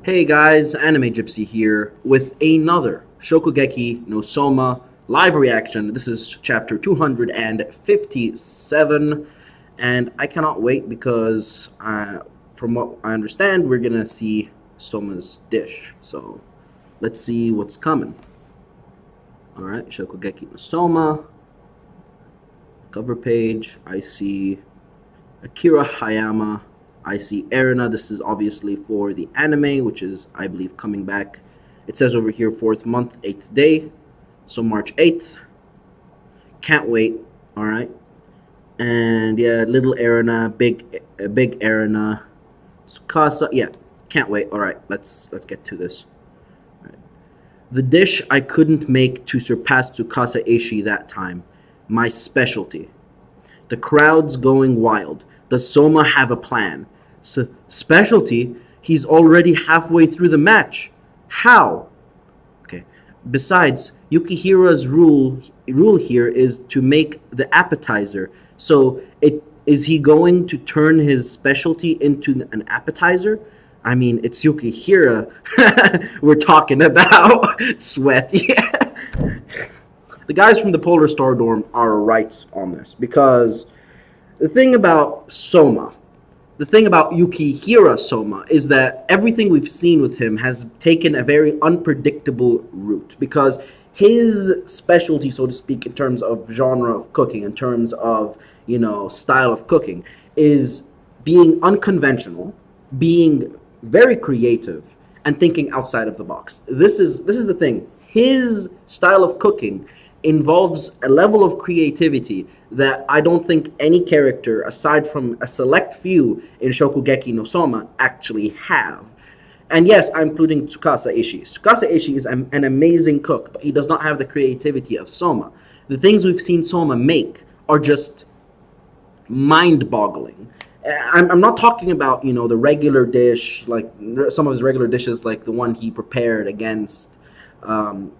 Hey guys, Anime Gypsy here with another Shokugeki no Soma live reaction. This is chapter 257, and I cannot wait because, from what I understand, we're gonna see Soma's dish. So let's see what's coming. Alright, Shokugeki no Soma. Cover page. I see Akira Hayama. I see Erina. This is obviously for the anime, which is, I believe, coming back. It says over here, 4th month, 8th day. So March 8th. Can't wait. All right. And yeah, little Erina, big Erina. Tsukasa. Yeah, can't wait. All right, let's get to this. All right. The dish I couldn't make to surpass Tsukasa Eishi that time. My specialty. The crowd's going wild. Does Soma have a plan? Specialty? He's already halfway through the match. How? Okay. Besides, Yukihira's rule here is to make the appetizer. So is he going to turn his specialty into an appetizer? I mean, it's Yukihira we're talking about. Sweat. Yeah. The guys from the Polar Star Dorm are right on this because the thing about Soma, the thing about Yukihira Soma, is that everything we've seen with him has taken a very unpredictable route because his specialty, so to speak, in terms of genre of cooking, in terms of, style of cooking, is being unconventional, being very creative, and thinking outside of the box. This is the thing. His style of cooking involves a level of creativity that I don't think any character, aside from a select few in Shokugeki no Soma, actually have. And yes, I'm including Tsukasa Eishi. Tsukasa Eishi is an amazing cook, but he does not have the creativity of Soma. The things we've seen Soma make are just mind-boggling. I'm not talking about, the regular dish, like some of his regular dishes, like the one he prepared against Mito,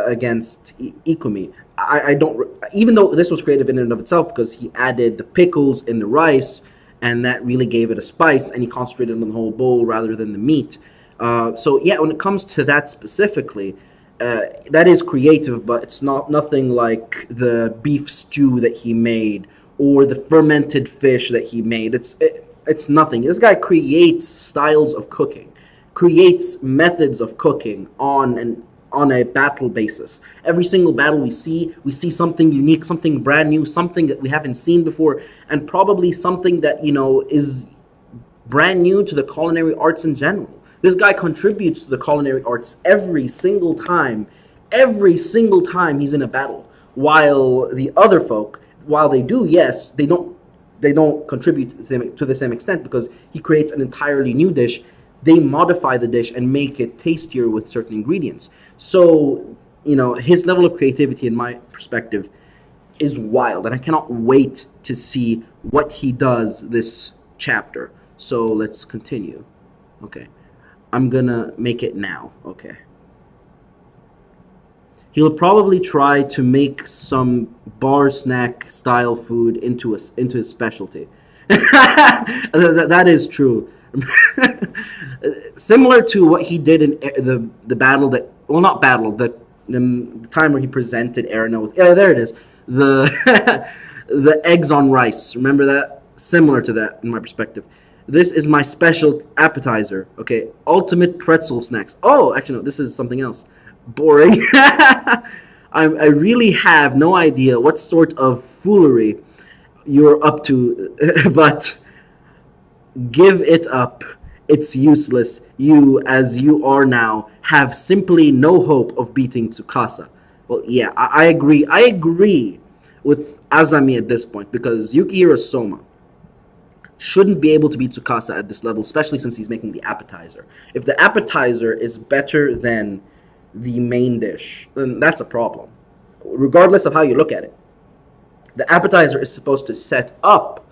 against Ikumi. I don't, even though this was creative in and of itself because he added the pickles in the rice and that really gave it a spice and he concentrated on the whole bowl rather than the meat. So yeah, when it comes to that specifically, that is creative, but it's nothing like the beef stew that he made or the fermented fish that he made. It's nothing. This guy creates styles of cooking, creates methods of cooking on a battle basis. Every single battle we see something unique, something brand new, something that we haven't seen before, and probably something that, is brand new to the culinary arts in general. This guy contributes to the culinary arts every single time he's in a battle. While the other folk, while they do, yes, they don't contribute to the same extent because he creates an entirely new dish. They modify the dish and make it tastier with certain ingredients. So, his level of creativity, in my perspective, is wild. And I cannot wait to see what he does this chapter. So let's continue. Okay. I'm gonna make it now. Okay. He'll probably try to make some bar snack style food into his specialty. That is true. Similar to what he did in the battle that, well, not battle, the time where he presented Erina with, yeah, there it is, the the eggs on rice. Remember that? Similar to that in my perspective. This is my special appetizer. Okay, ultimate pretzel snacks. Oh, actually no, this is something else. Boring. I really have no idea what sort of foolery you're up to, but give it up. It's useless. You, as you are now, have simply no hope of beating Tsukasa. Well, yeah, I agree. I agree with Azami at this point because Yukihiro Soma shouldn't be able to beat Tsukasa at this level, especially since he's making the appetizer. If the appetizer is better than the main dish, then that's a problem, regardless of how you look at it. The appetizer is supposed to set up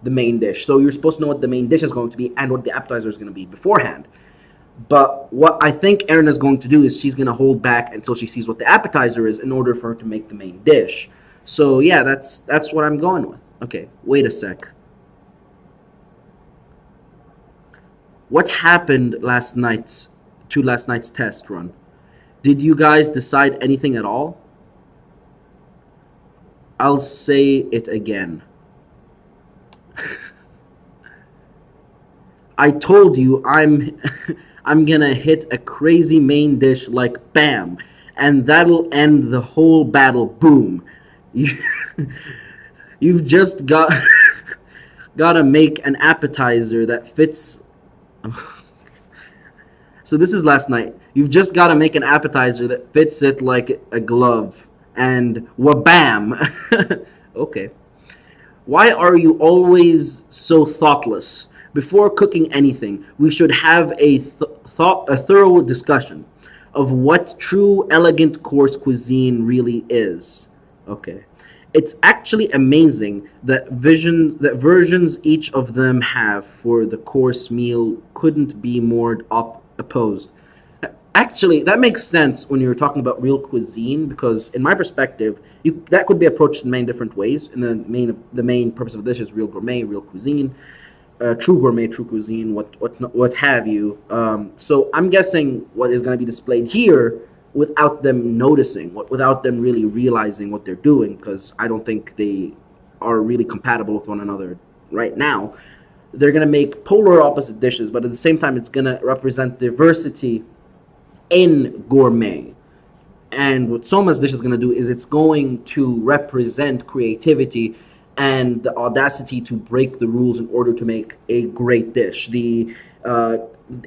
the main dish. So you're supposed to know what the main dish is going to be and what the appetizer is going to be beforehand. But what I think Erin is going to do is she's going to hold back until she sees what the appetizer is in order for her to make the main dish. So yeah, that's what I'm going with. Okay, wait a sec. What happened last night's test run? Did you guys decide anything at all? I'll say it again. I told you I'm gonna hit a crazy main dish like bam, and that'll end the whole battle. Boom. You, you've just gotta make an appetizer that fits. So this is last night. You've just gotta make an appetizer that fits it like a glove, and wabam. Okay. Why are you always so thoughtless? Before cooking anything, we should have a thorough discussion of what true elegant course cuisine really is. Okay. It's actually amazing that versions each of them have for the course meal couldn't be more opposed. Actually, that makes sense when you're talking about real cuisine because, in my perspective, that could be approached in many different ways. And the main purpose of this is real gourmet, real cuisine, true gourmet, true cuisine, what have you. So I'm guessing what is going to be displayed here without them noticing, without them really realizing what they're doing, because I don't think they are really compatible with one another right now. They're going to make polar opposite dishes, but at the same time, it's going to represent diversity in gourmet. And what Soma's dish is going to do is it's going to represent creativity and the audacity to break the rules in order to make a great dish. The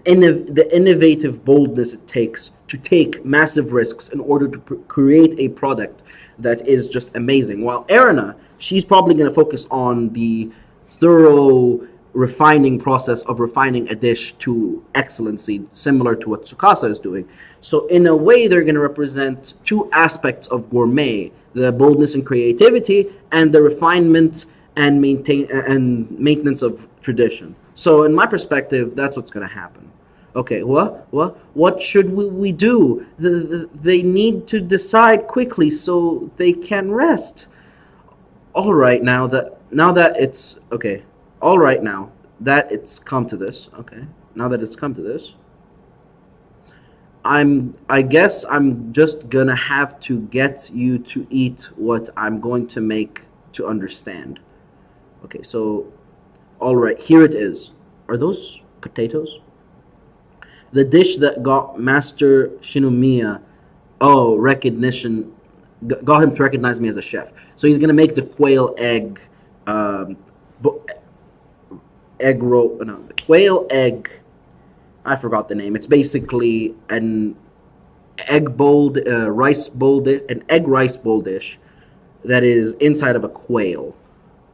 innovative boldness it takes to take massive risks in order to create a product that is just amazing. While Erina, she's probably going to focus on the thorough refining process of refining a dish to excellency, similar to what Tsukasa is doing. So in a way, they're going to represent two aspects of gourmet: the boldness and creativity, and the refinement and maintenance of tradition. So in my perspective, that's what's going to happen. Okay, what should we do? They need to decide quickly so they can rest. All right, now that it's okay. All right, now that it's come to this. Okay, now that it's come to this, I guess I'm just gonna have to get you to eat what I'm going to make to understand. Okay, so all right, here it is. Are those potatoes? The dish that got Master Shinomiya, recognition, got him to recognize me as a chef. So he's gonna make the quail egg, egg roll. No, the quail egg. I forgot the name. It's basically an egg bowl, rice bowl, an egg rice bowl dish that is inside of a quail.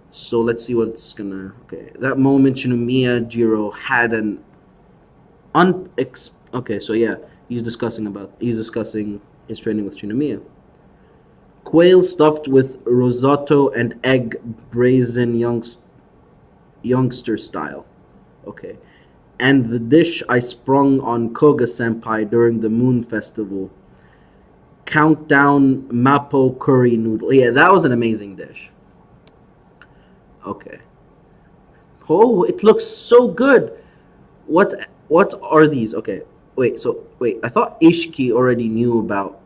So let's see what's gonna. Okay, that moment Shinomiya Jiro had an Okay, so yeah, he's discussing his training with Shinomiya. Quail stuffed with risotto and egg brazen youngster style. Okay. And the dish I sprung on Koga Senpai during the Moon Festival. Countdown Mapo curry noodle. Yeah, that was an amazing dish. Okay. Oh, it looks so good. What are these? Okay. Wait, I thought Ishiki already knew about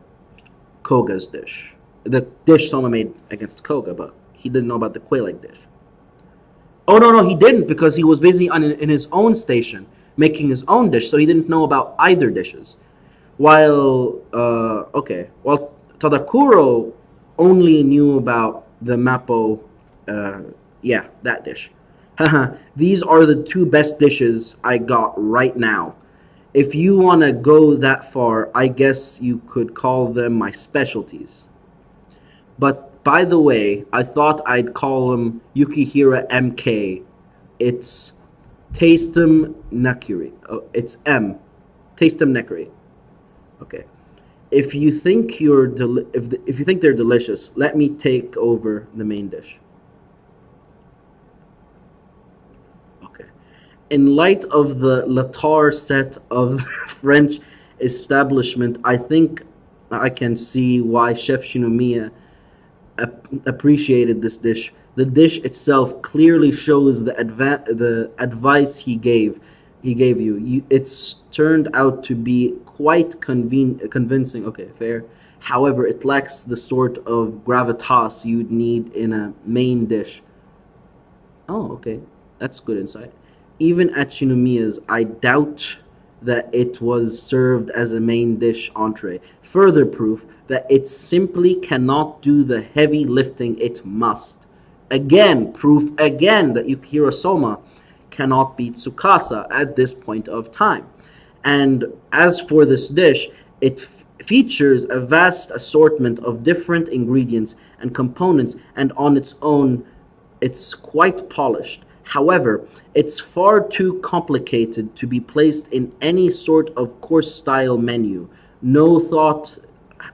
Koga's dish. The dish Soma made against Koga, but he didn't know about the quail egg dish. Oh no, he didn't, because he was busy in his own station making his own dish, so he didn't know about either dishes. While Tadakuro only knew about the Mapo, that dish. These are the two best dishes I got right now. If you want to go that far, I guess you could call them my specialties. But by the way, I thought I'd call him Yukihira MK. It's Tastem Nakuri. Oh, it's M. Tastem Nakuri. Okay. If you think if you think they're delicious, let me take over the main dish. Okay. In light of the Latar set of French establishment, I think I can see why Chef Shinomiya appreciated this dish. The dish itself clearly shows the advice he gave. he gave you. It's turned out to be quite convincing. Okay, fair. However, it lacks the sort of gravitas you'd need in a main dish. Oh, okay. That's good insight. Even at Shinomiya's, I doubt that it was served as a main dish entree. Further proof that it simply cannot do the heavy lifting it must. Again, proof again that Yukihiro Soma cannot beat Tsukasa at this point of time. And as for this dish, it features a vast assortment of different ingredients and components, and on its own, it's quite polished. However, it's far too complicated to be placed in any sort of course style menu. No thought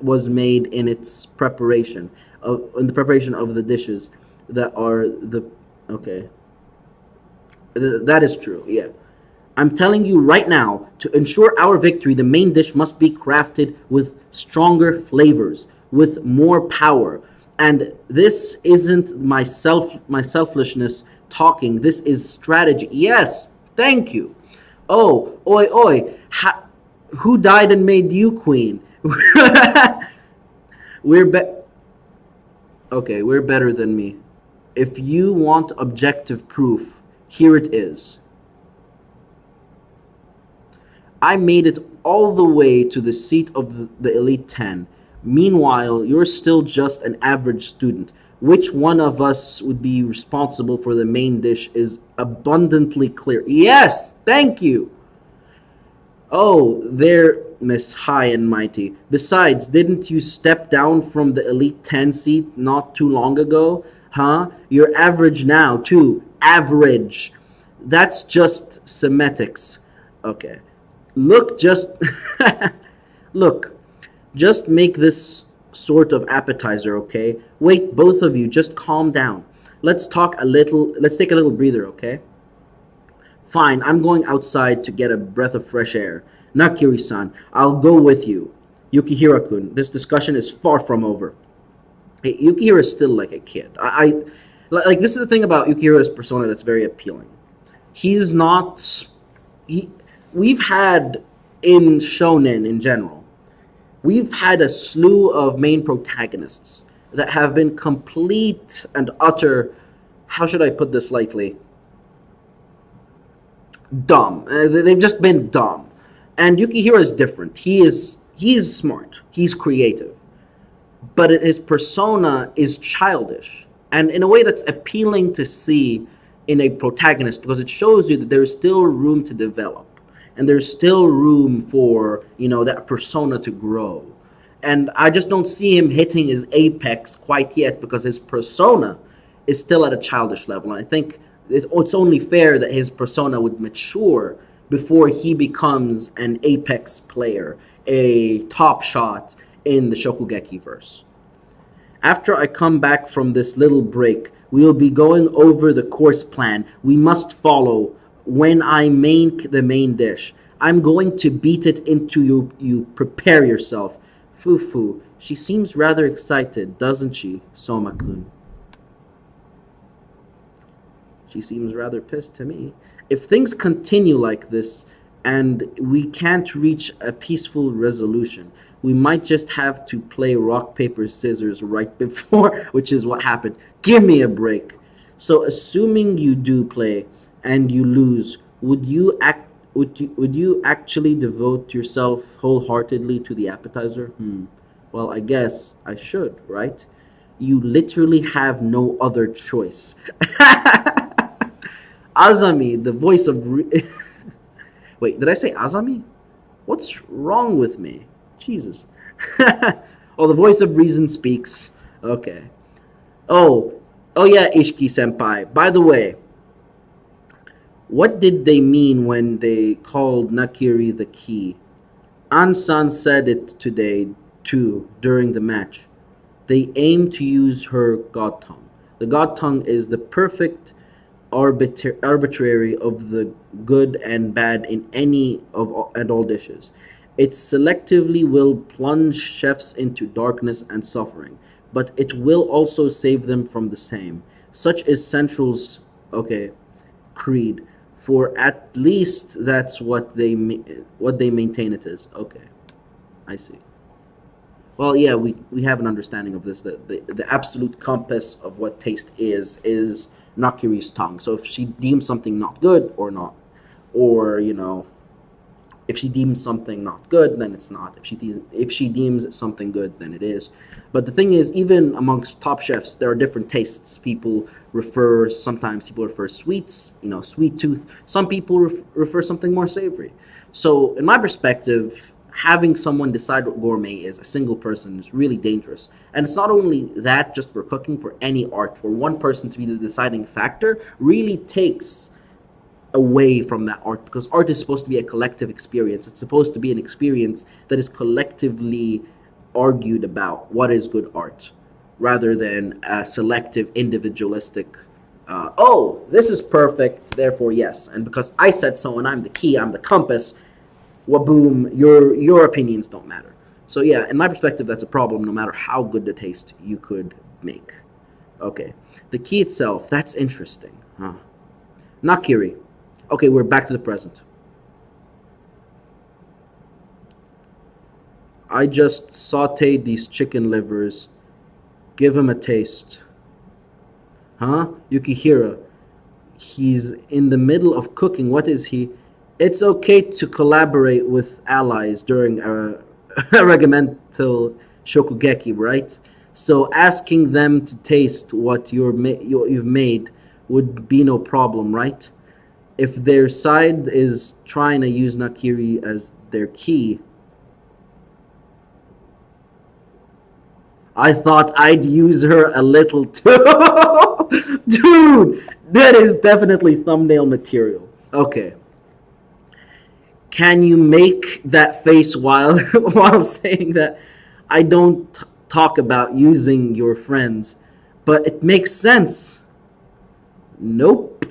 was made in its preparation, in the preparation of the dishes that are the okay. That is true. Yeah. I'm telling you right now, to ensure our victory, the main dish must be crafted with stronger flavors, with more power. And this isn't my selfishness talking. This is strategy. Yes, thank you. Oh, oi, oi. Who died and made you queen? we're be- Okay, we're better than me. If you want objective proof, here it is. I made it all the way to the seat of the Elite 10. Meanwhile, you're still just an average student. Which one of us would be responsible for the main dish is abundantly clear. Yes, thank you. Oh, there, Miss High and Mighty. Besides, didn't you step down from the Elite 10 seat not too long ago? Huh? You're average now, too. Average. That's just semantics. Okay. Look, just look, just make this sort of appetizer, okay? Wait, both of you, just calm down. Let's take a little breather, okay? Fine, I'm going outside to get a breath of fresh air. Nakiri-san, I'll go with you. Yukihira-kun, this discussion is far from over. Hey, Yukihira is still like a kid. Like this is the thing about Yukihira's persona that's very appealing. He's not we've had in shonen in general, we've had a slew of main protagonists that have been complete and utter, how should I put this lightly, dumb. They've just been dumb. And Yukihiro is different. He's smart. He's creative. But his persona is childish. And in a way that's appealing to see in a protagonist, because it shows you that there's still room to develop. And there's still room for, that persona to grow. And I just don't see him hitting his apex quite yet because his persona is still at a childish level. And I think it's only fair that his persona would mature before he becomes an apex player, a top shot in the Shokugeki verse. After I come back from this little break, we will be going over the course plan we must follow when I make the main dish. I'm going to beat it into you. You prepare yourself. Fufu, she seems rather excited, doesn't she, Soma-kun? She seems rather pissed to me. If things continue like this and we can't reach a peaceful resolution, we might just have to play rock, paper, scissors right before, which is what happened. Give me a break. So assuming you do play and you lose, would you actually devote yourself wholeheartedly to the appetizer? Well, I guess I should, right? You literally have no other choice. Azami, the voice of... Wait, did I say Azami? What's wrong with me? Jesus. Oh, the voice of reason speaks. Okay. Oh yeah, Ishiki-senpai. By the way, what did they mean when they called Nakiri the key? Ansan said it today, too, during the match. They aim to use her god tongue. The god tongue is the perfect arbitrary of the good and bad in any and all dishes. It selectively will plunge chefs into darkness and suffering, but it will also save them from the same. Such is Central's creed. For at least that's what they maintain it is. Okay, I see. Well, yeah, we have an understanding of this, that the absolute compass of what taste is Nakiri's tongue. So if she deems something not good or not, or if she deems something not good, then it's not. If she deems something good, then it is. But the thing is, even amongst top chefs, there are different tastes. Sometimes people refer sweets, sweet tooth. Some people refer something more savory. So, in my perspective, having someone decide what gourmet is, a single person, is really dangerous. And it's not only that, just for cooking, for any art, for one person to be the deciding factor, really takes away from that art, because art is supposed to be a collective experience. It's supposed to be an experience that is collectively argued about what is good art, rather than a selective individualistic oh, this is perfect, therefore yes, and because I said so and I'm the key, I'm the compass, waboom, your opinions don't matter. So yeah, in my perspective, that's a problem no matter how good the taste you could make. Okay, the key itself, that's interesting, huh? Nakiri. Okay, we're back to the present. I just sauteed these chicken livers. Give him a taste. Huh? Yukihira. He's in the middle of cooking. What is he? It's okay to collaborate with allies during a regimental Shokugeki, right? So asking them to taste what you've made would be no problem, right? If their side is trying to use Nakiri as their key, I thought I'd use her a little too. Dude, that is definitely thumbnail material. Okay. Can you make that face while while saying that? I don't talk about using your friends, but it makes sense. Nope.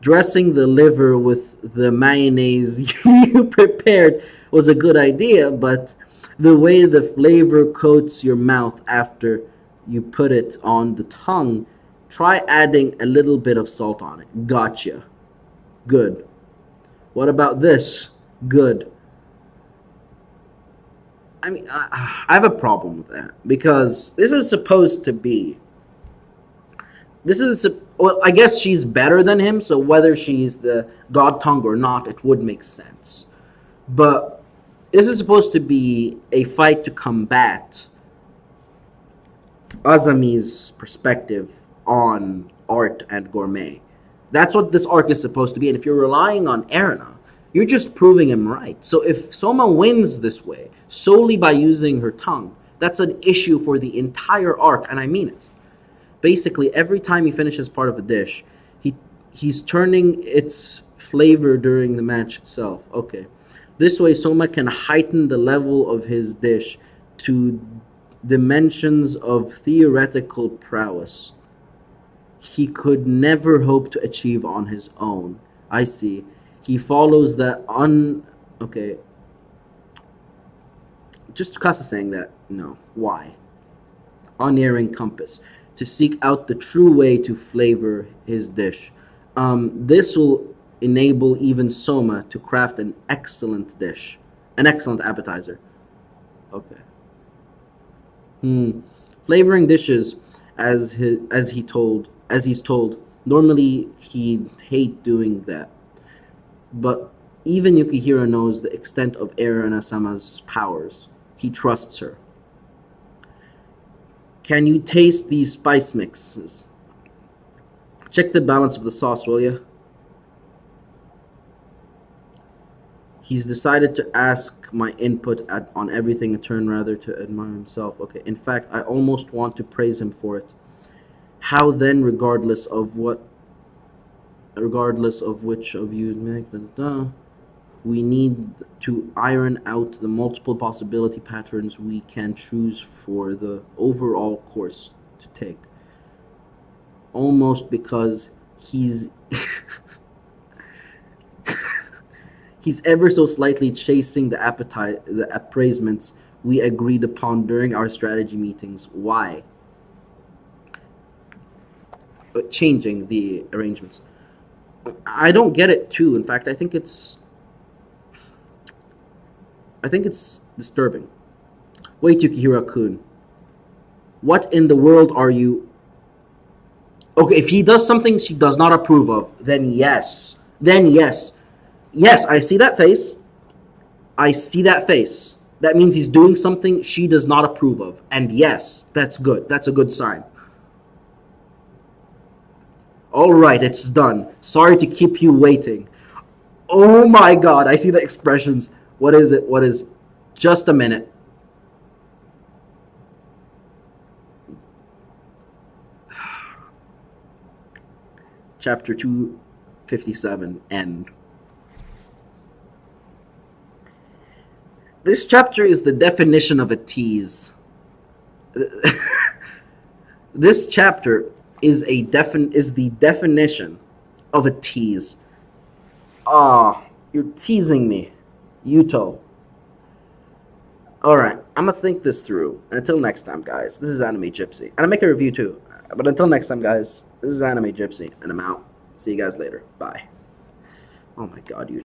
Dressing the liver with the mayonnaise you prepared was a good idea, but the way the flavor coats your mouth after you put it on the tongue, try adding a little bit of salt on it. Gotcha. Good. What about this? Good. I mean, I have a problem with that, because this is supposed to be. Well, I guess she's better than him, so whether she's the god tongue or not, it would make sense. But this is supposed to be a fight to combat Azami's perspective on art and gourmet. That's what this arc is supposed to be. And if you're relying on Erina, you're just proving him right. So if Soma wins this way, solely by using her tongue, that's an issue for the entire arc, and I mean it. Basically, every time he finishes part of a dish, he's turning its flavor during the match itself. Okay. This way, Soma can heighten the level of his dish to dimensions of theoretical prowess he could never hope to achieve on his own. I see. He follows that Okay. Just Kasa saying that. No. Why? Unerring compass. To seek out the true way to flavor his dish. This will enable even Soma to craft an excellent dish. An excellent appetizer. Okay. Flavoring dishes, as he's told, normally he'd hate doing that. But even Yukihira knows the extent of Erina-sama's powers. He trusts her. Can you taste these spice mixes? Check the balance of the sauce, will you? He's decided to ask my input on everything and turn rather to admire himself. Okay, in fact, I almost want to praise him for it. How then, regardless of which of you make we need to iron out the multiple possibility patterns we can choose for the overall course to take. Almost because he's he's ever so slightly chasing the appraisements we agreed upon during our strategy meetings. Why? Changing the arrangements. I don't get it too. In fact, I think it's disturbing. Wait, Yukihira-kun. What in the world are you? Okay, if he does something she does not approve of, then yes. Then yes. Yes, I see that face. I see that face. That means he's doing something she does not approve of. And yes, that's good. That's a good sign. Alright, it's done. Sorry to keep you waiting. Oh my god, I see the expressions. What is it? What is... Just a minute. Chapter 257, end. This chapter is the definition of a tease. This chapter is the definition of a tease. Ah, you're teasing me, Yuto. Alright, I'm gonna think this through. And until next time, guys, this is Anime Gypsy. And I'll make a review too. But until next time, guys, this is Anime Gypsy, and I'm out. See you guys later. Bye. Oh my god, you.